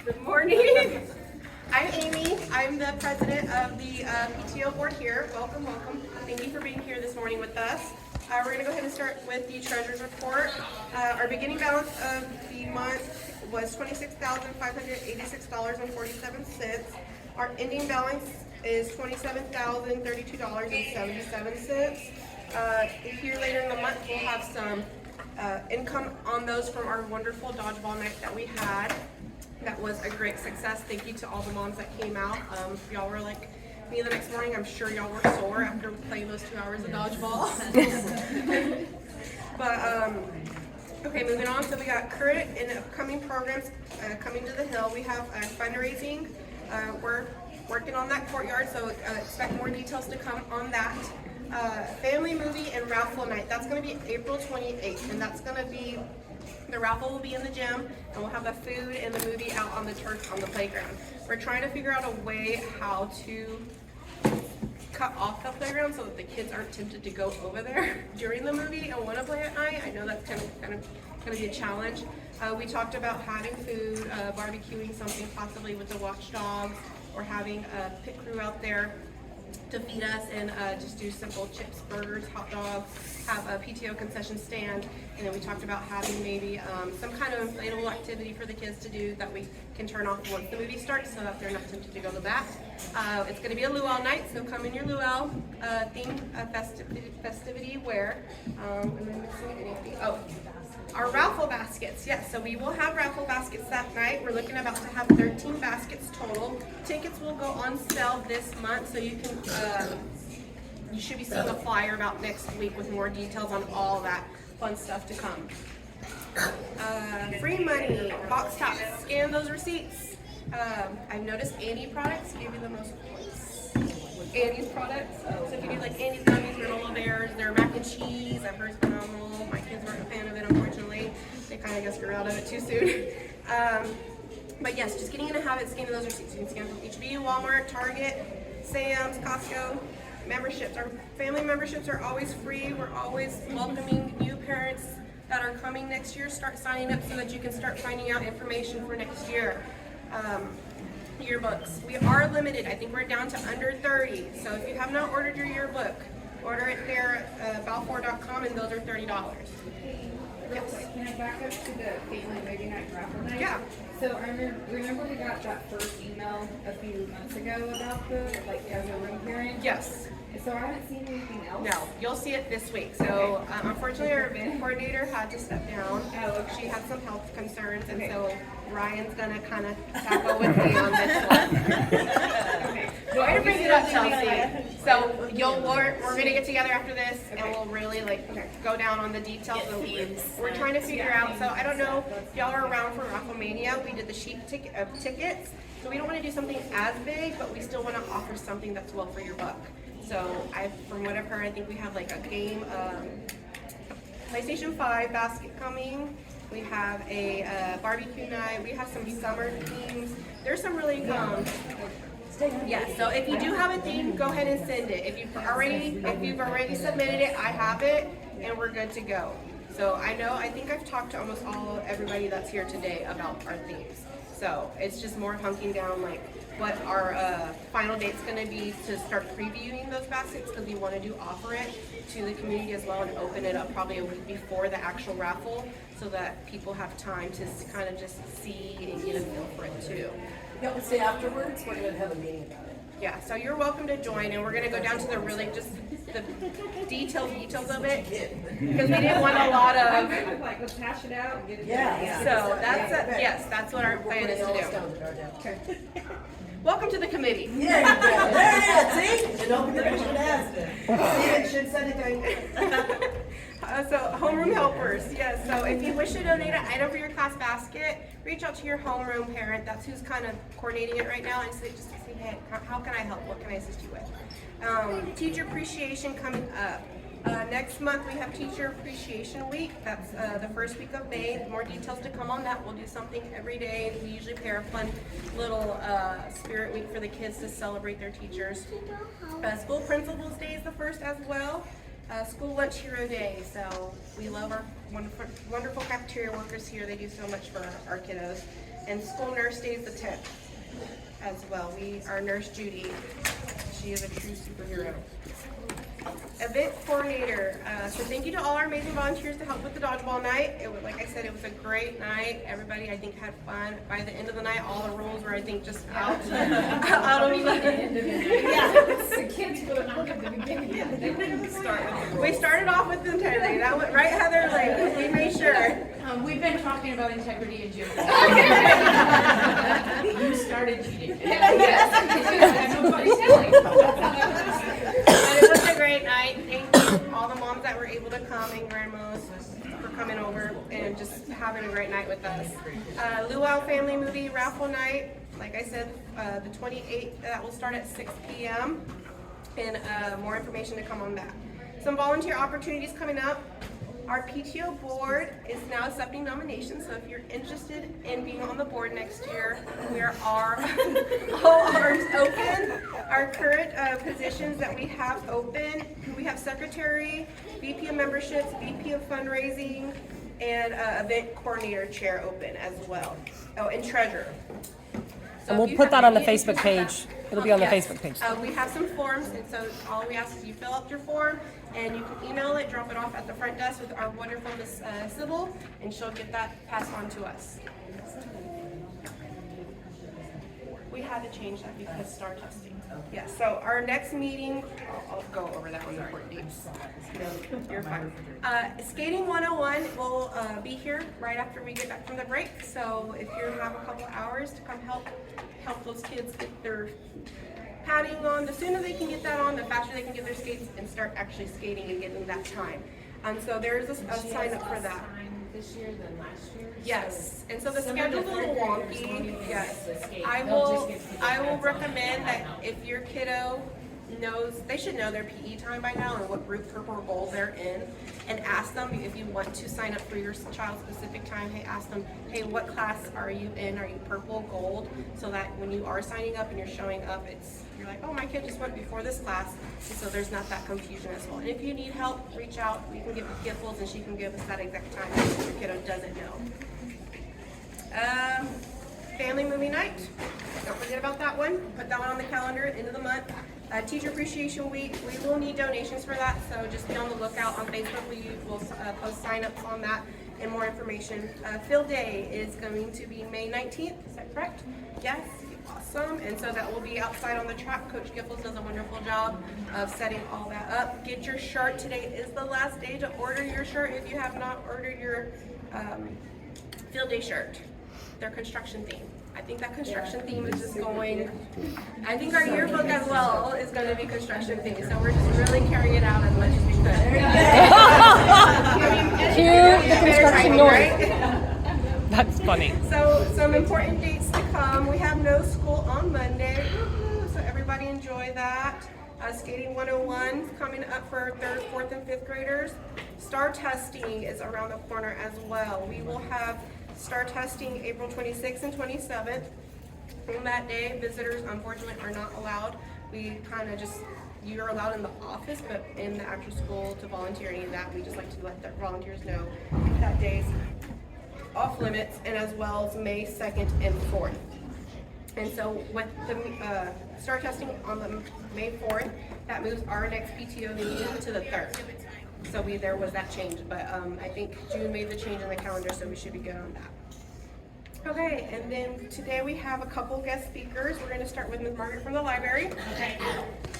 Good morning. I'm Amy. I'm the president of the PTO board here. Welcome, welcome. Thank you for being here this morning with us. We're going to go ahead and start with the treasurer's report. Our beginning balance of the month was $26,586.47. Our ending balance is $27,032.77. Here later in the month, we'll have some income on those from our wonderful dodgeball night that we had. That was a great success. Thank you to all the moms that came out. Y'all were like me the next morning. I'm sure y'all were sore after playing those 2 hours of dodgeball. But okay, moving on. So we got current and upcoming programs coming to the Hill. We have fundraising. We're working on that courtyard, so expect more details to come on that. Family movie and raffle night. That's going to be April 28th, and that's going to be, the raffle will be in the gym, and we'll have the food and the movie out on the turf on the playground. We're trying to figure out a way how to cut off the playground so that the kids aren't tempted to go over there during the movie and want to play at night. I know that's kind of going to be a challenge. We talked about having food, barbecuing something possibly with the watchdogs, or having a pit crew out there to feed us and just do simple chips, burgers, hot dogs, have a PTO concession stand, and then we talked about having maybe some kind of inflatable activity for the kids to do that we can turn off once the movie starts so that they're not tempted to go to that. It's going to be a luau night, so come in your luau theme festivity wear. Am I missing anything? Oh, our raffle baskets. Yes, so we will have raffle baskets that night. We're looking about to have 13 baskets total. Tickets will go on sale this month, so you can you should be seeing a flyer about next week with more details on all that fun stuff to come. Free money, box tops, scan those receipts. I've noticed Annie products give you the most points. Annie's products. So if you do like Annie's gummies, granola bears, their mac and cheese, I've heard it's phenomenal. My kids weren't a fan of it, unfortunately. They kind of got screwed out of it too soon. But yes, just getting in a habit, scanning those receipts. You can scan from HB, Walmart, Target, Sam's, Costco. Memberships, our family memberships are always free. We're always welcoming new parents that are coming next year. Start signing up so that you can start finding out information for next year. Yearbooks, we are limited. I think we're down to under 30. So if you have not ordered your yearbook, order it there at balfour.com, and those are $30. Real quick, can I back up to the family movie night raffle night? Yeah. So I remember we got that first email a few months ago about the, like, as a room parent? Yes. So I haven't seen anything else? No, you'll see it this week. So unfortunately our event coordinator had to step down. She had some health concerns, and so Ryan's gonna kind of tackle with me on this one. Way to bring it up, Chelsea. So we're gonna get together after this, and we'll really go down on the details. We're trying to figure out. So I don't know if y'all are around for Rafflemania. We did the sheet tickets. So we don't want to do something as big, but we still want to offer something that's well for your buck. So from what I've heard, I think we have like a game, PlayStation 5 basket coming. We have a barbecue night. We have some summer themes. There's some really yeah. So if you do have a theme, go ahead and send it. If you've already submitted it, I have it, and we're good to go. So I think I've talked to almost everybody that's here today about our themes. So it's just more hunking down like what our final date's going to be to start previewing those baskets, because we want to offer it to the community as well and open it up probably a week before the actual raffle, so that people have time to kind of just see and get a feel for it too. Yeah, we'll say afterwards we're going to have a meeting about it. Yeah, so you're welcome to join, and we're going to go down to the really just the details of it, because we didn't want a lot of. Like, let's hash it out and get it Yeah. done. So yes, that's what our plan is to do. Okay. Welcome to the committee. Yeah, you go. There it is, see? And don't forget what you asked it. See, it should send it to So homeroom helpers, yes. So if you wish to donate an item for your class basket, reach out to your homeroom parent. That's who's kind of coordinating it right now, and say, hey, how can I help? What can I assist you with? Teacher appreciation coming up. Next month we have Teacher Appreciation Week. That's the first week of May. More details to come on that. We'll do something every day. We usually pair a fun little spirit week for the kids to celebrate their teachers. School Principals Day is the first as well. School Lunch Hero Day. So we love our wonderful cafeteria workers here. They do so much for our kiddos. And school nurse day is the 10th as well. Our nurse Judy, she is a true superhero. Event coordinator. So thank you to all our amazing volunteers to help with the dodgeball night. It was, like I said, it was a great night. Everybody, I think, had fun. By the end of the night, all the rules were, I think, just out. Out of the end of the night. Yeah. The kids put it on at the beginning. We started off with integrity. That went right, Heather. Like we made sure. We've been talking about integrity and gym. You started cheating. Nobody's telling. But it was a great night. Thank you all the moms that were able to come and grandmas for coming over and just having a great night with us. Luau Family Movie Raffle Night. Like I said, the 28th, that will start at 6 p.m. and more information to come on that. Some volunteer opportunities coming up. Our PTO board is now accepting nominations, so if you're interested in being on the board next year, we are all arms open. Our current positions that we have open, we have secretary, VP of memberships, VP of fundraising, and event coordinator chair open as well. Oh, and treasurer. So And we'll if you put have that on the any interest Facebook in that- page. It'll be on the Yes. Facebook page. We have some forms, and so all we ask is you fill out your form, and you can email it, drop it off at the front desk with our wonderful Miss Sybil, and she'll get that passed on to us. We had to change that because STAR testing. Yeah, so our next meeting, I'll go over that one before dates. No, you're fine. Skating 101 will be here right after we get back from the break. So if you have a couple hours to come help those kids get their padding on, the sooner they can get that on, the faster they can get their skates and start actually skating and getting that time. So there's a sign up for that. This year than last year. Yes, and so the Some of schedule's a the little third graders won't wonky, even yes. use the skate. I They'll will, just get to get I their will pads on recommend and that out. if your kiddo knows, they should know their PE time by now and what group, purple, or gold they're in, and ask them if you want to sign up for your child's specific time, hey, ask them, hey, what class are you in? Are you purple, gold? So that when you are signing up and you're showing up, you're like, oh, my kid just went before this class, and so there's not that confusion as well. And if you need help, reach out, we can give Giffles, and she can give us that exact time if your kiddo doesn't know. Family movie night. Don't forget about that one. Put that one on the calendar, end of the month. Teacher Appreciation Week. We will need donations for that, so just be on the lookout on Facebook. We will post sign-ups on that and more information. Field Day is going to be May 19th. Is that correct? Yes. Awesome. And so that will be outside on the track. Coach Giffles does a wonderful job of setting all that up. Get your shirt. Today is the last day to order your shirt if you have not ordered your Field Day shirt. Their construction theme. I think that construction theme is just going, I think our yearbook as well is going to be construction theme, so we're just really carrying it out as much as we could. Cue the construction noise. Right? That's funny. So some important dates to come. We have no school on Monday, so everybody enjoy that. Skating 101 coming up for 3rd, 4th, and 5th graders. STAR testing is around the corner as well. We will have STAR testing April 26th and 27th. On that day, visitors unfortunately are not allowed. We kind of just, you're allowed in the office, but in the actual school to volunteer any of that, we just like to let the volunteers know that day's off limits, and as well as May 2nd and 4th. And so with the STAR testing on the May 4th, that moves our next PTO meeting to the 3rd. So there was that change, but I think June made the change in the calendar, so we should be good on that. Okay, and then today we have a couple guest speakers. We're going to start with Ms. Margaret from the library. Okay,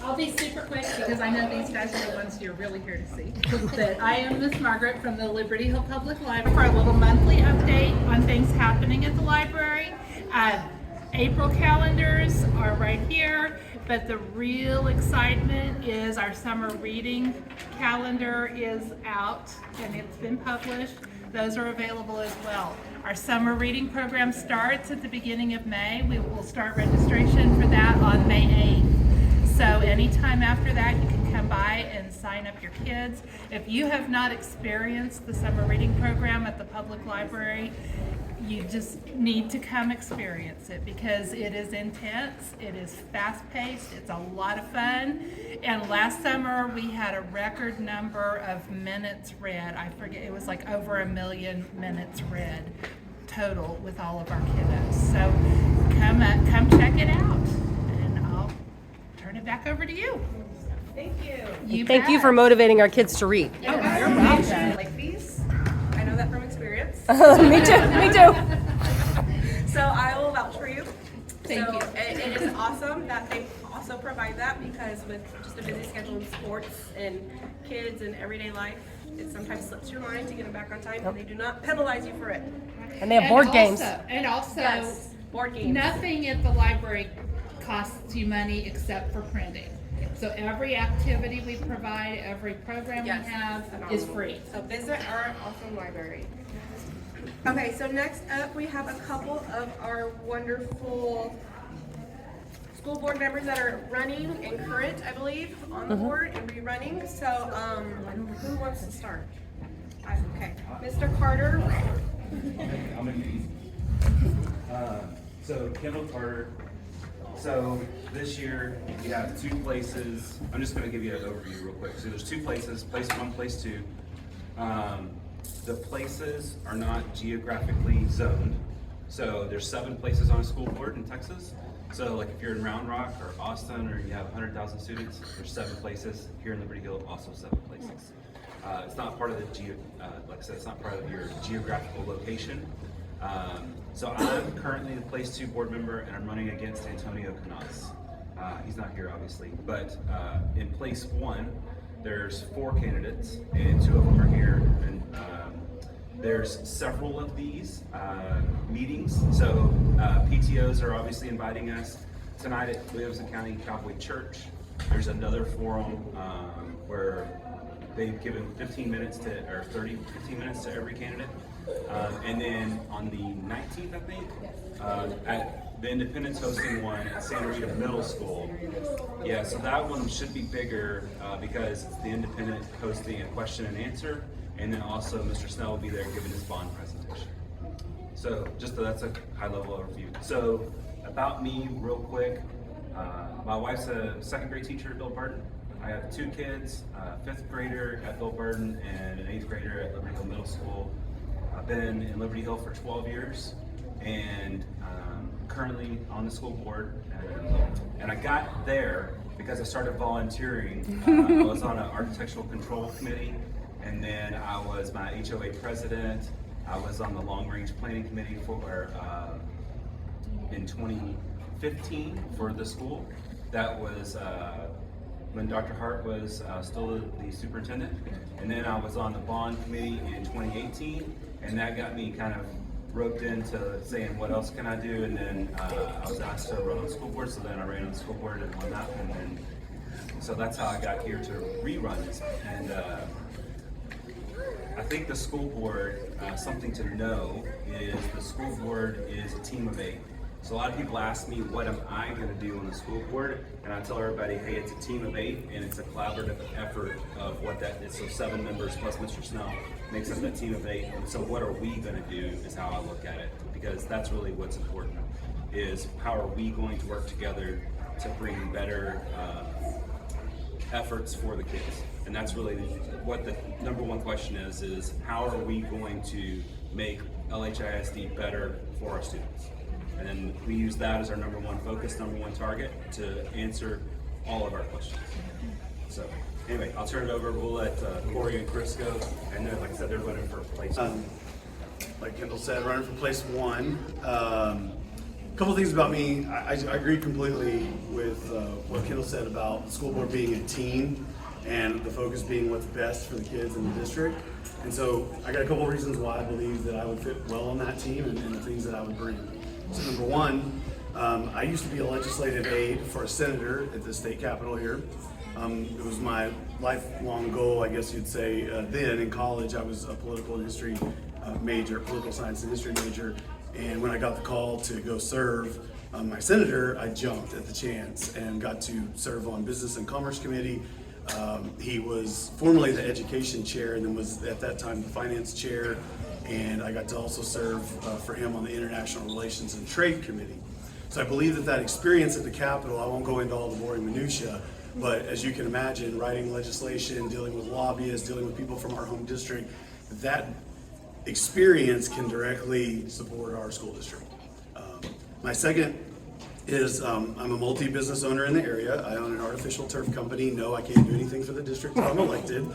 I'll be super quick because I know these guys are the ones you're really here to see. But I am Miss Margaret from the Liberty Hill Public Library for a little monthly update on things happening at the library. April calendars are right here, but the real excitement is our summer reading calendar is out and it's been published. Those are available as well. Our summer reading program starts at the beginning of May. We will start registration for that on May 8th. So anytime after that, you can come by and sign up your kids. If you have not experienced the summer reading program at the public library, you just need to come experience it because it is intense, it is fast-paced, it's a lot of fun. And last summer we had a record number of minutes read. I forget, it was like over 1 million minutes read total with all of our kiddos. So come check it out, and I'll turn it back over to you. Thank you. Thank you for motivating our kids to read. You're welcome. Like these, I know that from experience. Me too. Me too. So I will vouch for you. Thank you. It is awesome that they also provide that, because with just a busy schedule in sports and kids and everyday life, it sometimes slips your mind to get them back on time, and they do not penalize you for it. And they have board games. And also, Yes, board games. nothing at the library costs you money except for printing. So every activity we provide, every program Yes, we have phenomenal. is free. So visit our awesome library. Okay, so next up, we have a couple of our wonderful school board members that are running and current, I believe, on the board and rerunning. So, who wants to start? Okay, Mr. Carter. I'll make it easy. So Kendall Carter. So this year we have 2 places. I'm just going to give you an overview real quick. So there's 2 places, place 1, place 2. The places are not geographically zoned. So there's 7 places on a school board in Texas. So like if you're in Round Rock or Austin, or you have 100,000 students, there's 7 places. Here in Liberty Hill, also 7 places. It's not part of the like I said, it's not part of your geographical location. So I'm currently the place 2 board member, and I'm running against Antonio Canas. He's not here, obviously, but in place 1, there's 4 candidates, and 2 of them are here. And there's several of these meetings. So PTOs are obviously inviting us tonight at Williamson County Cowboy Church. There's another forum where they've given 15 minutes to, or 15 minutes to every candidate. And then on the 19th, I think, at the Independent's hosting one at Santa Rita Middle School. Yeah, so that one should be bigger because it's the Independent hosting a question and answer, and then also Mr. Snell will be there giving his bond presentation. So just that's a high level overview. So about me real quick, my wife's a 2nd grade teacher at Bill Burton. I have 2 kids, a 5th grader at Bill Burton and an 8th grader at Liberty Hill Middle School. I've been in Liberty Hill for 12 years and currently on the school board. And I got there because I started volunteering. I was on an architectural control committee, and then I was my HOA president. I was on the long range planning committee for in 2015 for the school. That was when Dr. Hart was still the superintendent. And then I was on the bond committee in 2018, and that got me kind of roped into saying, what else can I do? And then I was asked to run on the school board, so then I ran on the school board and won that. And then, so that's how I got here to rerun this. And I think the school board, something to know is the school board is a team of 8. So a lot of people ask me, what am I going to do on the school board? And I tell everybody, hey, it's a team of 8, and it's a collaborative effort of what that is. So 7 members plus Mr. Snell makes up that team of 8. And so what are we going to do is how I look at it, because that's really what's important, is how are we going to work together to bring better efforts for the kids. And that's really what the #1 question is how are we going to make LHISD better for our students? And then we use that as our #1 focus, #1 target to answer all of our questions. So anyway, I'll turn it over. We'll let Corey and Chris go. And then, like I said, they're running for place 1. Like Kendall said, running for place 1. A couple things about me. I agree completely with what Kendall said about the school board being a team and the focus being what's best for the kids in the district. And so I got a couple reasons why I believe that I would fit well on that team and the things that I would bring. So #1, I used to be a legislative aide for a senator at the state capitol here. It was my lifelong goal, I guess you'd say. Then in college, I was a political history major, political science and history major. And when I got the call to go serve my senator, I jumped at the chance and got to serve on Business and Commerce Committee. He was formerly the education chair and then was at that time the finance chair. And I got to also serve for him on the International Relations and Trade Committee. So I believe that experience at the Capitol, I won't go into all the boring minutia, but as you can imagine, writing legislation, dealing with lobbyists, dealing with people from our home district, that experience can directly support our school district. My second is I'm a multi-business owner in the area. I own an artificial turf company. No, I can't do anything for the district if I'm elected.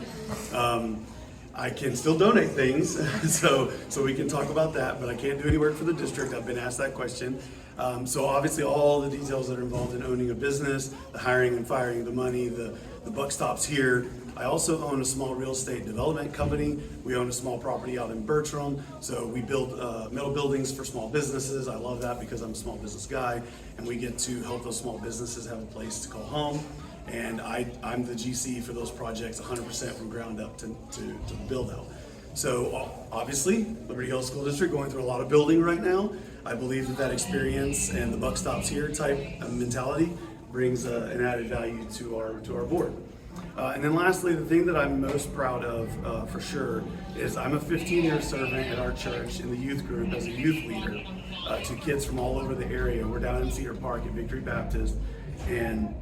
I can still donate things, so we can talk about that, but I can't do any work for the district. I've been asked that question. So obviously all the details that are involved in owning a business, the hiring and firing, the money, the buck stops here. I also own a small real estate development company. We own a small property out in Bertram, so we build metal buildings for small businesses. I love that because I'm a small business guy, and we get to help those small businesses have a place to call home. And I'm the GC for those projects 100% from ground up to the build out. So obviously, Liberty Hill School District going through a lot of building right now. I believe that experience and the buck stops here type of mentality brings an added value to our board. And then lastly, the thing that I'm most proud of for sure is I'm a 15-year servant at our church in the youth group as a youth leader to kids from all over the area. We're down in Cedar Park at Victory Baptist, and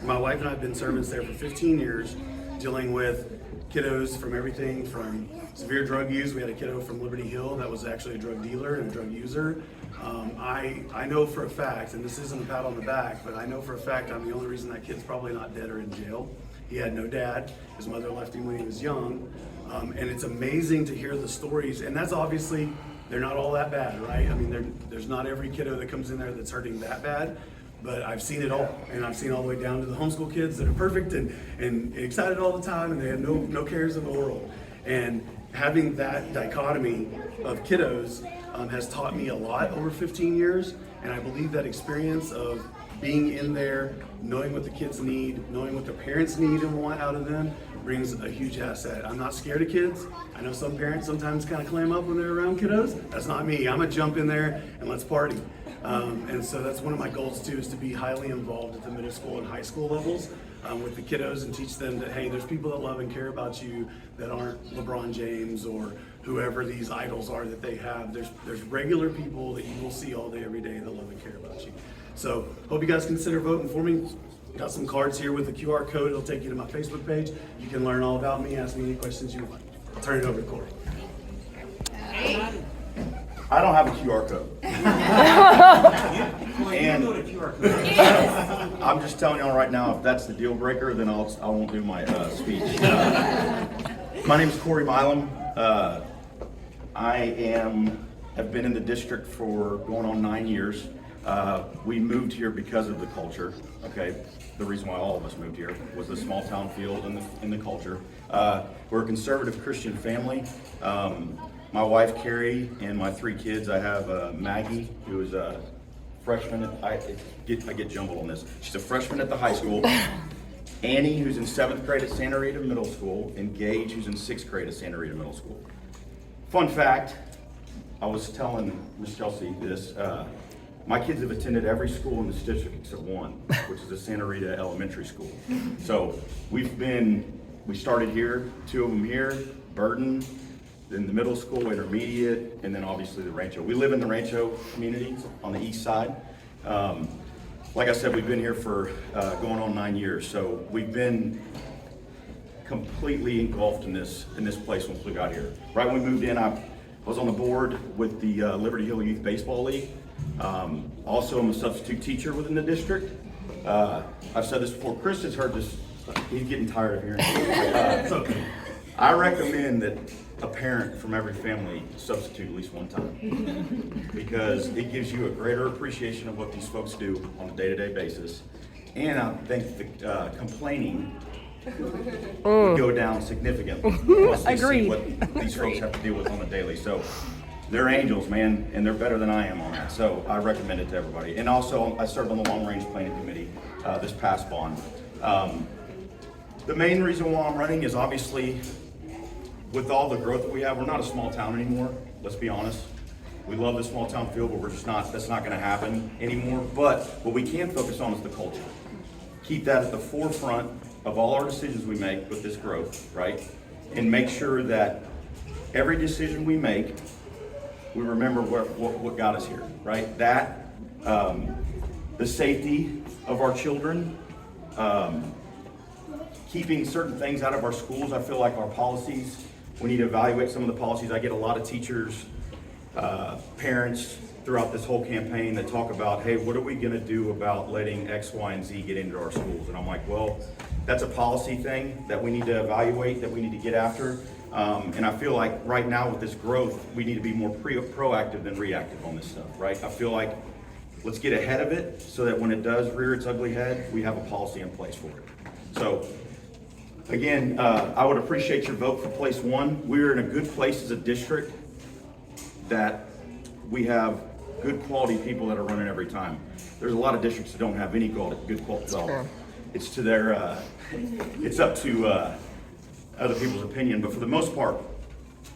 my wife and I have been servants there for 15 years, dealing with kiddos from everything from severe drug use. We had a kiddo from Liberty Hill that was actually a drug dealer and a drug user. I know for a fact, and this isn't a pat on the back, but I know for a fact I'm the only reason that kid's probably not dead or in jail. He had no dad. His mother left him when he was young. And it's amazing to hear the stories, and that's obviously, they're not all that bad, right? I mean, there's not every kiddo that comes in there that's hurting that bad. But I've seen it all, and I've seen all the way down to the homeschool kids that are perfect and excited all the time, and they have no cares in the world. And having that dichotomy of kiddos has taught me a lot over 15 years, and I believe that experience of being in there, knowing what the kids need, knowing what the parents need and want out of them, brings a huge asset. I'm not scared of kids. I know some parents sometimes kind of clam up when they're around kiddos. That's not me. I'm a jump in there and let's party. And so that's one of my goals too, is to be highly involved at the middle school and high school levels with the kiddos and teach them that, hey, there's people that love and care about you that aren't LeBron James or whoever these idols are that they have. There's regular people that you will see all day, every day that love and care about you. So hope you guys consider voting for me. Got some cards here with a QR code. It'll take you to my Facebook page. You can learn all about me, ask me any questions you want. I'll turn it over to Corey. I don't have a QR code. And I'm just telling y'all right now, if that's the deal breaker, then I won't do my speech. My name is Corey Milam. I have been in the district for going on 9 years. We moved here because of the culture. Okay, the reason why all of us moved here was the small town feel and the culture. We're a conservative Christian family. My wife Carrie and my 3 kids. I have Maggie, who is a freshman. I get jumbled on this. She's a freshman at the high school. Annie, who's in 7th grade at Santa Rita Middle School, and Gage, who's in 6th grade at Santa Rita Middle School. Fun fact, I was telling Miss Chelsea this. My kids have attended every school in this district except one, which is the Santa Rita Elementary School. So we started here, 2 of them here, Burton, then the middle school, intermediate, and then obviously the Rancho. We live in the Rancho community on the east side. Like I said, we've been here for going on 9 years. So we've been completely engulfed in this place once we got here. Right when we moved in, I was on the board with the Liberty Hill Youth Baseball League. Also, I'm a substitute teacher within the district. I've said this before. Chris has heard this. He's getting tired of hearing it. I recommend that a parent from every family substitute at least one time, because it gives you a greater appreciation of what these folks do on a day-to-day basis. And I think the complaining would go down significantly. Once they see what these folks have to deal with on the daily. So they're angels, man, and they're better than I am on that. So I recommend it to everybody. And also, I served on the Long Range Planning Committee this past bond. The main reason why I'm running is obviously with all the growth that we have, we're not a small town anymore. Let's be honest. We love the small town feel, but we're just not. That's not going to happen anymore. But what we can focus on is the culture. Keep that at the forefront of all our decisions we make with this growth, right? And make sure that every decision we make, we remember what got us here, right? That, the safety of our children, keeping certain things out of our schools. I feel like our policies We need to evaluate some of the policies. I get a lot of teachers, parents throughout this whole campaign that talk about, hey, what are we gonna do about letting X, Y, and Z get into our schools? And I'm like, well, that's a policy thing that we need to evaluate, that we need to get after. And I feel like right now with this growth, we need to be more proactive than reactive on this stuff, right? I feel like let's get ahead of it so that when it does rear its ugly head, we have a policy in place for it. So again, I would appreciate your vote for place one. We're in a good place as a district that we have good quality people that are running every time. There's a lot of districts that don't have any good quality. Well, it's to their, it's up to other people's opinion, but for the most part,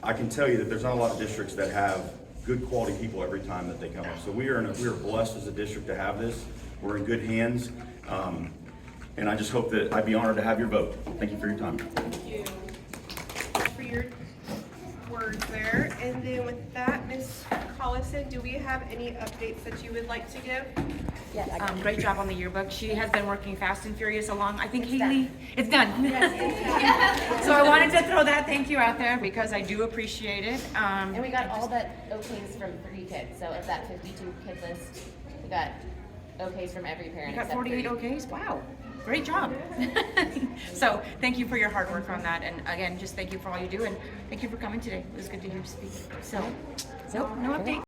I can tell you that there's not a lot of districts that have good quality people every time that they come up. So we are blessed as a district to have this. We're in good hands. And I just hope that I'd be honored to have your vote. Thank you for your time. Thank you for your words there. And then with that, Ms. Collison, do we have any updates that you would like to give? Yes, great job on the yearbook. She has been working fast and furious along. I think Haley, it's done. So I wanted to throw that thank you out there because I do appreciate it. And we got all that okays from 3 kids, so of that 52 kid list, we got okays from every parent. You got except 48 3. okays? Wow, great job. So thank you for your hard work on that. And again, just thank you for all you do and thank you for coming today. It was good to hear you speak. So no update.